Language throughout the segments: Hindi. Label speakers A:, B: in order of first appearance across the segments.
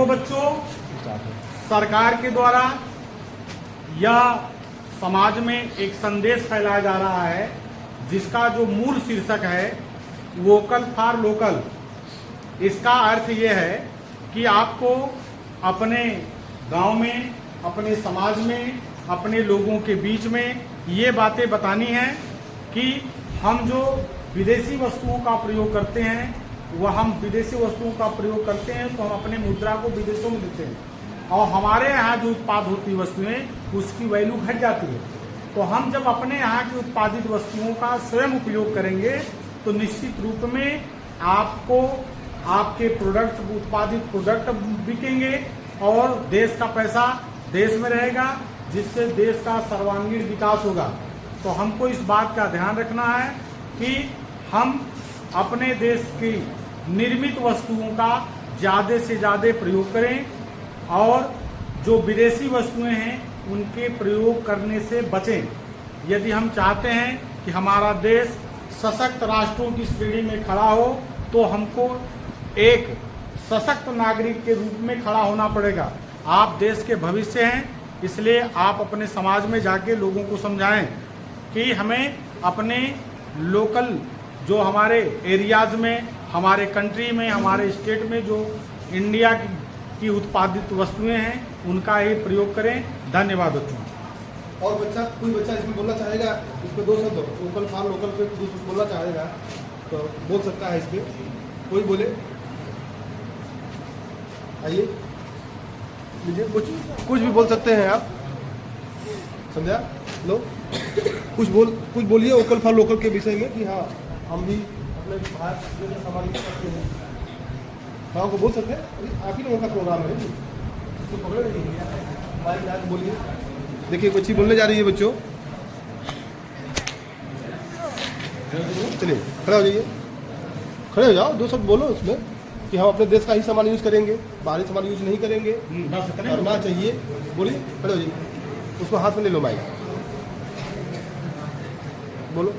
A: तो बच्चों, सरकार के द्वारा या समाज में एक संदेश फैलाया जा रहा है जिसका जो मूल शीर्षक है वोकल फॉर लोकल। इसका अर्थ ये है कि आपको अपने गांव में, अपने समाज में, अपने लोगों के बीच में ये बातें बतानी है कि हम जो विदेशी वस्तुओं का प्रयोग करते हैं वह हम विदेशी वस्तुओं का प्रयोग करते हैं तो हम अपने मुद्रा को विदेशों में देते हैं और हमारे यहाँ जो उत्पाद होती वस्तुएं उसकी वैल्यू घट जाती है। तो हम जब अपने यहाँ की उत्पादित वस्तुओं का स्वयं उपयोग करेंगे तो निश्चित रूप में आपको आपके प्रोडक्ट, उत्पादित प्रोडक्ट बिकेंगे और देश का पैसा देश में रहेगा, जिससे देश का सर्वांगीण विकास होगा। तो हमको इस बात का ध्यान रखना है कि हम अपने देश की निर्मित वस्तुओं का ज़्यादा से ज़्यादा प्रयोग करें और जो विदेशी वस्तुएं हैं उनके प्रयोग करने से बचें। यदि हम चाहते हैं कि हमारा देश सशक्त राष्ट्रों की श्रेणी में खड़ा हो तो हमको एक सशक्त नागरिक के रूप में खड़ा होना पड़ेगा। आप देश के भविष्य हैं, इसलिए आप अपने समाज में जाके लोगों को समझाएं कि हमें अपने लोकल जो हमारे एरियाज़ में, हमारे कंट्री में, हमारे स्टेट में जो इंडिया की उत्पादित वस्तुएं हैं उनका ही प्रयोग करें। धन्यवाद बच्चों।
B: और कोई बच्चा इसमें बोलना चाहेगा, इसमें दो शब्द वोकल फॉर लोकल पे बोलना चाहेगा तो बोल सकता है। इसमें कोई बोले, आइए लीजिए, कुछ भी बोल सकते हैं आप। समझा लो, कुछ बोलिए वोकल फॉर लोकल के विषय में कि हाँ हम भी अपने भारत में सवाल करते हैं। हाँ को बोल सकते हैं, आप ही लोगों का प्रोग्राम है, इसको पकड़ लीजिए, बोलिए। देखिए बच्ची बोलने जा रही है बच्चों, चलिए खड़े हो जाइए, खड़े हो जाओ, दो शब्द बोलो उसमें कि हम अपने देश का ही सामान यूज़ करेंगे, बाहरी सामान यूज नहीं करेंगे, करना चाहिए। बोलिए, खड़े हो जाइए, उसको हाथ में ले लो माइक, बोलो,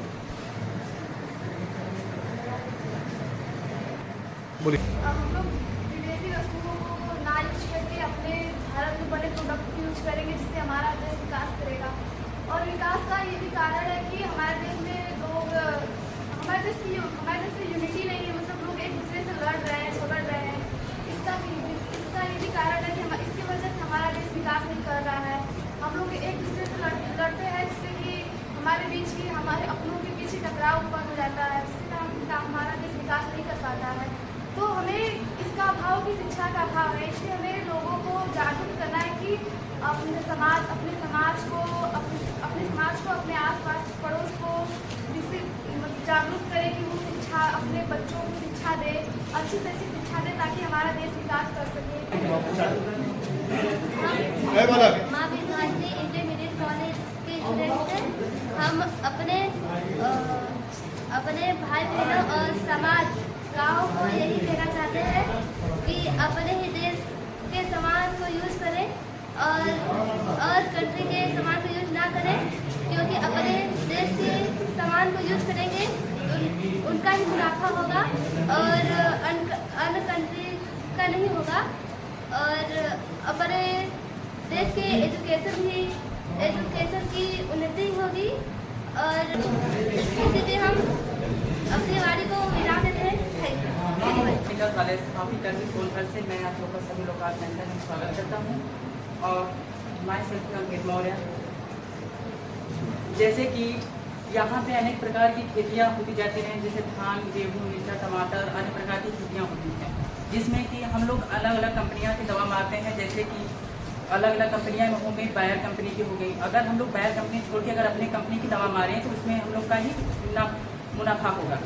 B: बोलिए।
C: हम लोग विदेशी वस्तुओं को ना यूज करके अपने भारत में बने प्रोडक्ट यूज करेंगे, जिससे हमारा देश विकास करेगा। और विकास का ये भी कारण है कि हमारे देश में लोग, हमारे देश में यूनिटी नहीं है, मतलब लोग एक दूसरे से लड़ रहे हैं, झगड़ रहे हैं। इसका ये भी कारण है कि इसकी वजह से हमारा देश विकास नहीं कर रहा है। हम लोग एक दूसरे से लड़ते हैं, जिससे कि हमारे बीच की, हमारे अपनों के बीच ही टकराव उत्पन्न हो जाता है, जिससे हमारा देश विकास नहीं कर पाता है। तो हमें इसका अभाव की शिक्षा का अभाव है, इसलिए हमें लोगों को जागरूक करना है कि अपने समाज को, अपने आसपास पड़ोस को जागरूक करें कि वो शिक्षा, अपने बच्चों को शिक्षा दे, अच्छी से अच्छी शिक्षा दे, ताकि हमारा देश विकास कर सके।
D: माँ विद्यार्थी इंटरमीडिएट कॉलेज के स्टूडेंट हैं। हम अपने भाई बहनों और समाज, गाँव को यही कहना चाहते हैं कि अपने ही देश के सामान को यूज़ करें और कंट्री के सामान को यूज ना करें, क्योंकि अपने देश के सामान को यूज करेंगे तो उनका ही मुनाफा होगा और अन्य कंट्री का नहीं होगा। और अपने देश के एजुकेशन की उन्नति होगी। और इसीलिए हम अपनी वाणी को विराम देते हैं।
E: कॉलेज ऑफिसर सोलभर से मैं आप लोगों का सभी लोग का स्वागत करता हूँ। और माई सेल्फ अंकित मौर्य। जैसे कि यहाँ पे अनेक प्रकार की खेतियाँ होती जाती हैं, जैसे धान, गेहूँ, मिर्चा, टमाटर, अन्य प्रकार की खेतियाँ होती हैं, जिसमें कि हम लोग अलग अलग कंपनियाँ की दवा मारते हैं। जैसे कि अलग अलग कंपनियाँ हो गई, बायर कंपनी की हो गई। अगर हम लोग बायर कंपनी छोड़ के अगर अपनी कंपनी की दवा मारें तो उसमें हम लोग का ही मुनाफा होगा।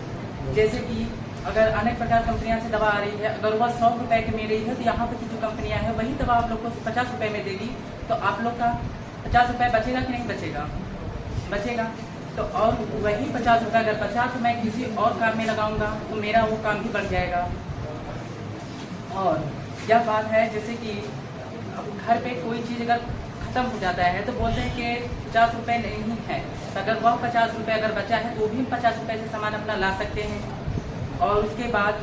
E: जैसे कि अगर अनेक प्रकार कंपनियां से दवा आ रही है, अगर वह 100 रुपये की मिल रही है तो यहाँ पर की जो कंपनियां हैं वही दवा आप लोग को 50 रुपये में देगी, तो आप लोग का 50 रुपये बचेगा कि नहीं बचेगा? बचेगा। तो और वही 50 रुपये अगर 50 मैं किसी और काम में लगाऊंगा तो मेरा वो काम भी बढ़ जाएगा। और यह बात है, जैसे कि घर पे कोई चीज़ अगर ख़त्म हो जाता है तो बोलते हैं कि 50 रुपये नहीं है, तो अगर वह 50 रुपये अगर बचा है तो भी हम 50 रुपये से सामान अपना ला सकते हैं। और उसके बाद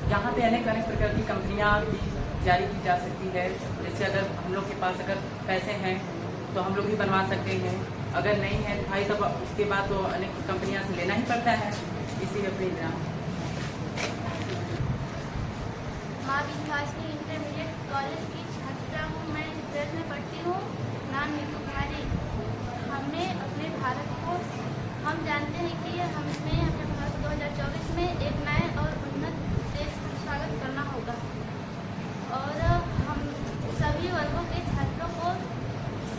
E: यहाँ पे अनेक प्रकार की कंपनियाँ भी जारी की जा सकती है। जैसे अगर हम लोग के पास अगर पैसे हैं तो हम लोग भी बनवा सकते हैं, अगर नहीं है तो भाई तब उसके बाद तो अनेक कंपनियां से लेना ही पड़ता है। इसी अपने
D: माँ विश्वासनी इंटरमीडिएट कॉलेज की छात्रा हूँ। मैं 10th में पढ़ती हूँ। नाम नीतू कुमारी। हमने अपने भारत को, हम जानते हैं कि हमें अपने भारत 2024 में एक नए और उन्नत देश का स्वागत करना होगा और हम सभी वर्गों के छात्रों को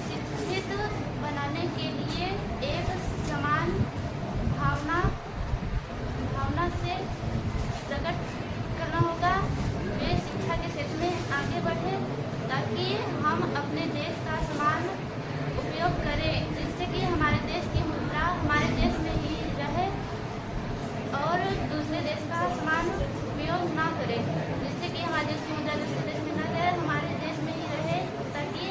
D: शिक्षित बनाने के लिए एक समान भावना से प्रकट करना होगा। वे शिक्षा के क्षेत्र में आगे बढ़े ताकि हम अपने देश का समान उपयोग करें, जिससे कि हमारे देश की मुद्रा हमारे देश में ही रहे और दूसरे देश का समान उपयोग ना करें, जिससे कि हमारे देश की मुद्रा दूसरे देश में न रहे, हमारे देश में ही रहे, ताकि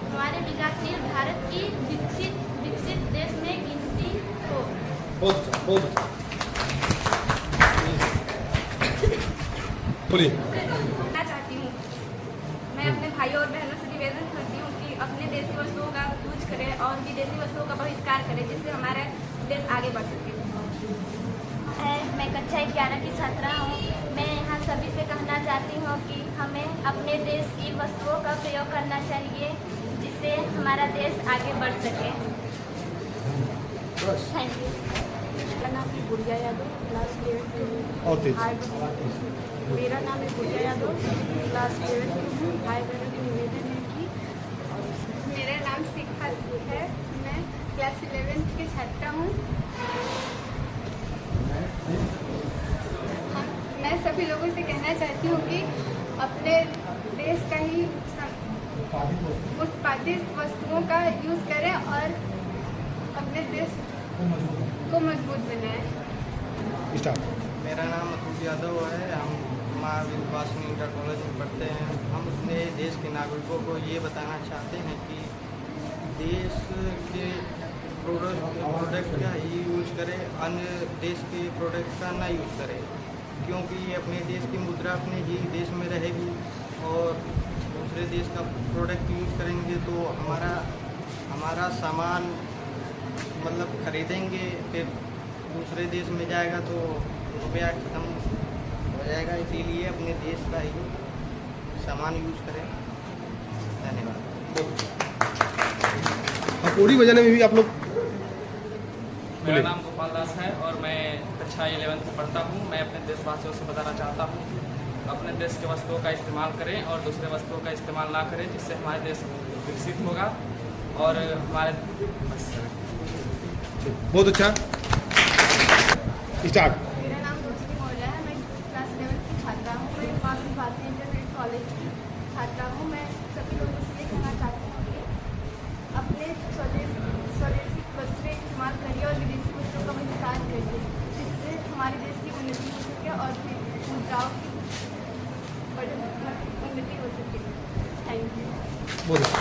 D: हमारे विकासशील भारत की विकसित देश में गिनती हो।
B: बहुत अच्छा। बोलिए।
C: मैं चाहती हूँ, मैं अपने भाइयों और बहनों से निवेदन करती हूँ कि अपने देश की वस्तुओं का यूज करें और विदेशी वस्तुओं का बहिष्कार करें, जिससे हमारा देश आगे बढ़ सके।
D: मैं कक्षा 11 की छात्रा हूँ। मैं यहाँ सभी से कहना चाहती हूँ कि हमें अपने देश की वस्तुओं का प्रयोग करना चाहिए, जिससे हमारा देश आगे बढ़ सके। Thank you.
C: मेरा नाम है गुड़िया यादव, क्लास 11
B: और तेज।
C: मेरा नाम है गुड़िया यादव, क्लास 11 की हूँ। भाई बहनों के निवेदन है कि मेरा नाम शिखा है, मैं क्लास 11 की छात्रा हूँ। मैं सभी लोगों से कहना चाहती हूँ कि अपने देश का ही उत्पादित वस्तुओं का यूज़ करें और अपने देश को मजबूत बनाएं।
B: स्टार्ट।
F: मेरा नाम अतुल यादव है। हम माँ विश्वासनी इंटर कॉलेज में पढ़ते हैं। हम अपने देश के नागरिकों को ये बताना चाहते हैं कि देश के प्रोडक्ट का ही यूज करें, अन्य देश के प्रोडक्ट का ना यूज करें, क्योंकि अपने देश की मुद्रा अपने ही देश में रहेगी और दूसरे देश का प्रोडक्ट यूज करेंगे तो हमारा सामान मतलब खरीदेंगे, फिर दूसरे देश में जाएगा तो रुपया खत्म हो जाएगा। इसीलिए अपने देश का ही सामान यूज करें। धन्यवाद।
B: पूरी वजह में भी आप लोग।
G: मेरा नाम गोपाल दास है और मैं कक्षा 11 में पढ़ता हूँ। मैं अपने देशवासियों से बताना चाहता हूँ अपने देश के वस्तुओं का इस्तेमाल करें और दूसरे वस्तुओं का इस्तेमाल ना करें, जिससे हमारे देश विकसित होगा और हमारे।
B: बहुत अच्छा। स्टार्ट।
C: मेरा नाम रोशनी मौर्य है। मैं क्लास 11 की छात्रा हूँ। मैं माँ विश्वासनी इंटरमीडिएट कॉलेज की छात्रा हूँ। मैं सभी लोगों से ये कहना चाहती हूँ कि अपने स्वदेशी वस्त्रें इस्तेमाल करिए और विदेशी वस्तुओं का बहिष्कार करिए, जिससे हमारे देश की उन्नति हो सके और फिर मुद्राओं की उन्नति हो सके। Thank you.
B: बहुत अच्छा।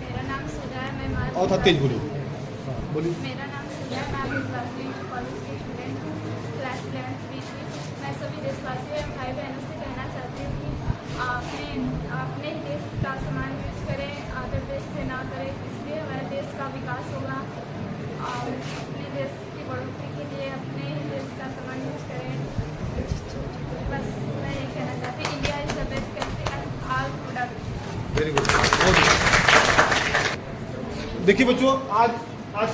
C: मेरा नाम सुधा है। मैं
B: और था तेज बोलिए। बोलिए।
C: मेरा नाम सुधा है। मैं विश्वासनी कॉलेज की स्टूडेंट हूँ, क्लास 11 बी की। मैं सभी देशवासियों एवं भाई बहनों से कहना चाहती हूँ कि अपने ही देश का सामान यूज करें, अदर देश से ना करें, इसलिए हमारे देश का विकास होगा। और अपने देश की बढ़ोतरी के लिए अपने ही देश का सामान यूज करें। बस मैं ये कहना चाहती हूँ, India is the best country and all product.
B: Very good. बहुत अच्छा। देखिए बच्चों, आज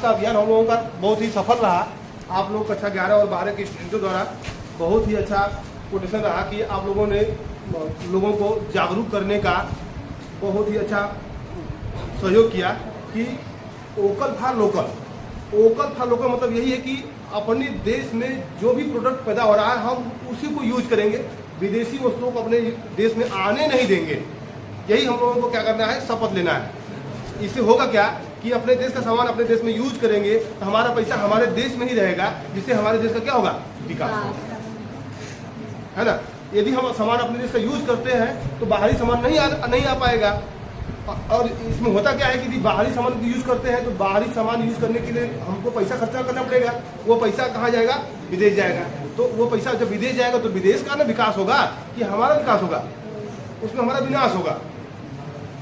B: का अभियान हम लोगों का बहुत ही सफल रहा। आप लोग कक्षा 11 और 12 के स्टूडेंटों द्वारा बहुत ही अच्छा कोटेशन रहा कि आप लोगों ने लोगों को जागरूक करने का बहुत ही अच्छा सहयोग किया कि vocal for local. Vocal for local मतलब यही है कि अपने देश में जो भी प्रोडक्ट पैदा हो रहा है हम उसी को यूज करेंगे, विदेशी वस्तुओं को अपने देश में आने नहीं देंगे। यही हम लोगों को क्या करना है, शपथ लेना है। इससे होगा क्या कि अपने देश का सामान अपने देश में यूज करेंगे तो हमारा पैसा हमारे देश में ही रहेगा, जिससे हमारे देश का क्या होगा, विकास होगा, है ना। यदि हम सामान अपने देश का यूज करते हैं तो बाहरी सामान नहीं आ पाएगा। और इसमें होता क्या है कि यदि बाहरी सामान यूज करते हैं तो बाहरी सामान यूज करने के लिए हमको पैसा खर्चा करना पड़ेगा। वो पैसा कहाँ जाएगा, विदेश जाएगा। तो वो पैसा जब विदेश जाएगा तो विदेश का ना विकास होगा कि हमारा विकास होगा। उसमें हमारा विनाश होगा।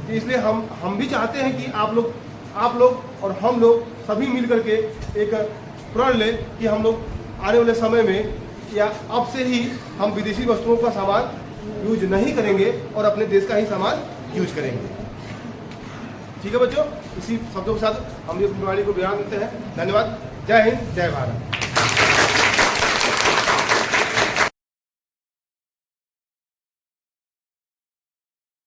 B: तो इसलिए हम भी चाहते हैं कि आप लोग और हम लोग सभी मिल करके एक प्रण लें कि हम लोग आने वाले समय में या अब से ही हम विदेशी वस्तुओं का सामान यूज नहीं करेंगे और अपने देश का ही सामान यूज करेंगे। ठीक है बच्चों, इसी शब्दों के साथ हम ये प्रणाली को विराम देते हैं। धन्यवाद। जय हिंद, जय भारत।